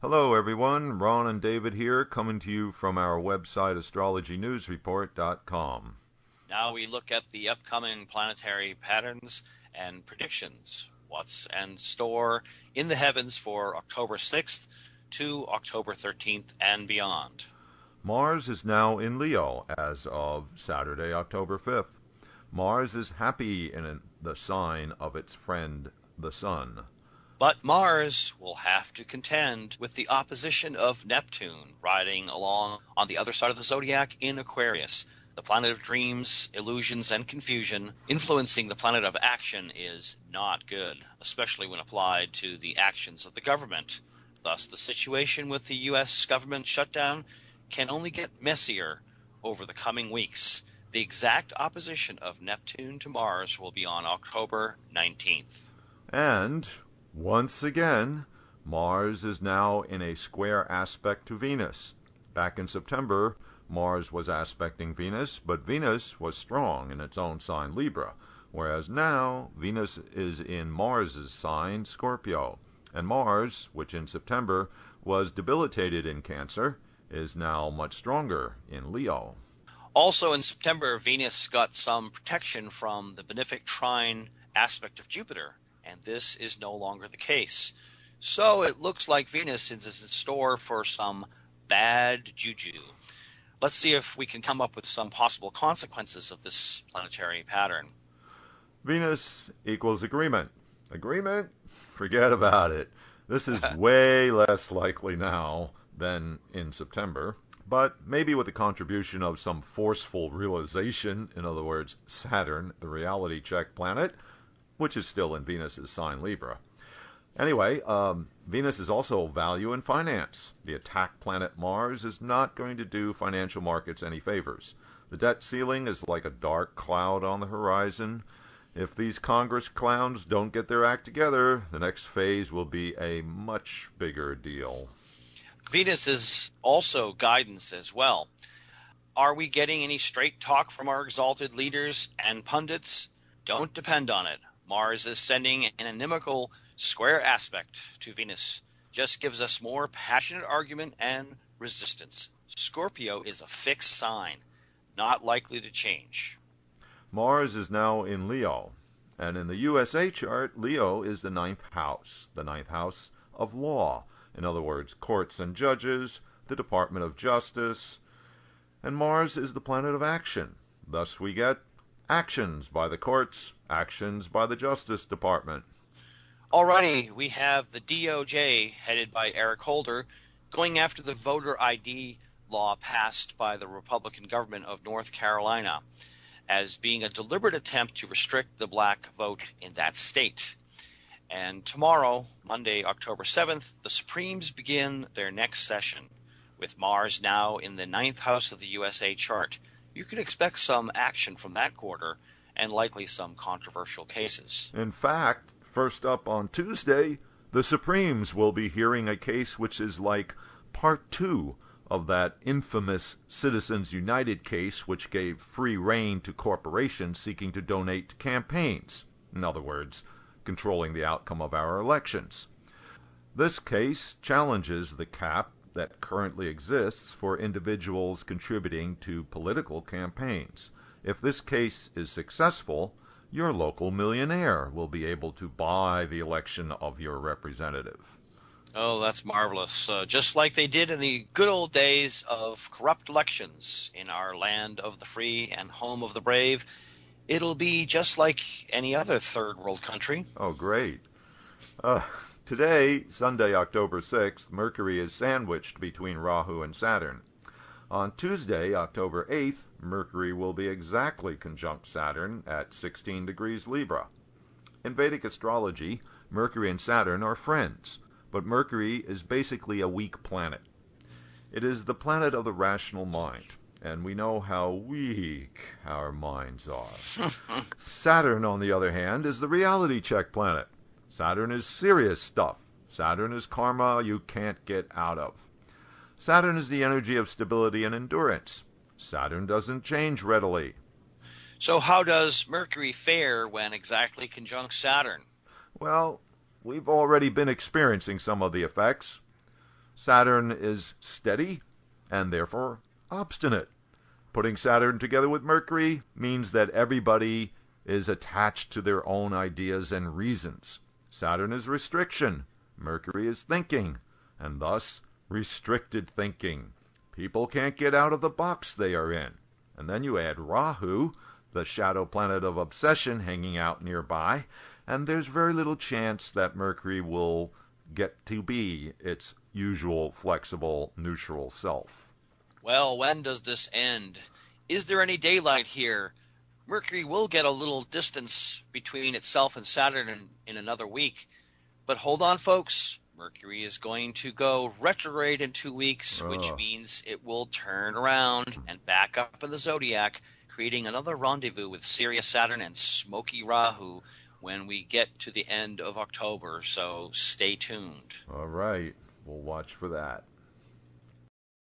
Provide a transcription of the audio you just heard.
Hello everyone, Ron and David here, coming to you from our website astrologynewsreport.com. Now we look at the upcoming planetary patterns and predictions. What's in store in the heavens for October 6th to October 13th and beyond. Mars is now in Leo as of Saturday, October 5th. Mars is happy in the sign of its friend, the Sun. But Mars will have to contend with the opposition of Neptune, riding along on the other side of the zodiac in Aquarius. The planet of dreams, illusions, and confusion, influencing the planet of action is not good, especially when applied to the actions of the government. Thus, the situation with the U.S. government shutdown can only get messier over the coming weeks. The exact opposition of Neptune to Mars will be on October 19th. And once again, Mars is now in a square aspect to Venus. Back in September, Mars was aspecting Venus, but Venus was strong in its own sign Libra, whereas now Venus is in Mars's sign Scorpio, and Mars, which in September was debilitated in Cancer, is now much stronger in Leo. Also in September, Venus got some protection from the benefic trine aspect of Jupiter, and this is no longer the case. So it looks like Venus is in store for some bad juju. Let's see if we can come up with some possible consequences of this planetary pattern. Venus equals agreement. Agreement? Forget about it. This is way less likely now than in September, but maybe with the contribution of some forceful realization, in other words, Saturn, the reality check planet, which is still in Venus's sign Libra. Anyway, Venus is also value and finance. The attack planet Mars is not going to do financial markets any favors. The debt ceiling is like a dark cloud on the horizon. If these Congress clowns don't get their act together, the next phase will be a much bigger deal. Venus is also guidance as well. Are we getting any straight talk from our exalted leaders and pundits? Don't depend on it. Mars is sending an inimical square aspect to Venus. Just gives us more passionate argument and resistance. Scorpio is a fixed sign, not likely to change. Mars is now in Leo, and in the USA chart, Leo is the ninth house of law. In other words, courts and judges, the Department of Justice, and Mars is the planet of action. Thus we get actions by the courts, actions by the Justice Department. Alrighty, we have the DOJ, headed by Eric Holder, going after the voter ID law passed by the Republican government of North Carolina as being a deliberate attempt to restrict the black vote in that state. And tomorrow, Monday, October 7th, the Supremes begin their next session, with Mars now in the ninth house of the USA chart. You can expect some action from that quarter and likely some controversial cases. In fact, first up on Tuesday, the Supremes will be hearing a case which is like part 2 of that infamous Citizens United case which gave free rein to corporations seeking to donate to campaigns. In other words, controlling the outcome of our elections. This case challenges the cap that currently exists for individuals contributing to political campaigns. If this case is successful, your local millionaire will be able to buy the election of your representative. Oh, that's marvelous. Just like they did in the good old days of corrupt elections in our land of the free and home of the brave, it'll be just like any other third world country. Oh, great. Today, Sunday, October 6th, Mercury is sandwiched between Rahu and Saturn. On Tuesday, October 8th, Mercury will be exactly conjunct Saturn at 16 degrees Libra. In Vedic astrology, Mercury and Saturn are friends, but Mercury is basically a weak planet. It is the planet of the rational mind, and we know how weak our minds are. Saturn, on the other hand, is the reality check planet. Saturn is serious stuff. Saturn is karma you can't get out of. Saturn is the energy of stability and endurance. Saturn doesn't change readily. So how does Mercury fare when exactly conjunct Saturn? Well, we've already been experiencing some of the effects. Saturn is steady and therefore obstinate. Putting Saturn together with Mercury means that everybody is attached to their own ideas and reasons. Saturn is restriction. Mercury is thinking, and thus restricted thinking. People can't get out of the box they are in. And then you add Rahu, the shadow planet of obsession, hanging out nearby, and there's very little chance that Mercury will get to be its usual flexible, neutral self. Well, when does this end? Is there any daylight here? Mercury will get a little distance between itself and Saturn in another week. But hold on, folks. Mercury is going to go retrograde in 2 weeks, which means it will turn around and back up in the zodiac, creating another rendezvous with Sirius Saturn and smoky Rahu when we get to the end of October. So stay tuned. All right. We'll watch for that.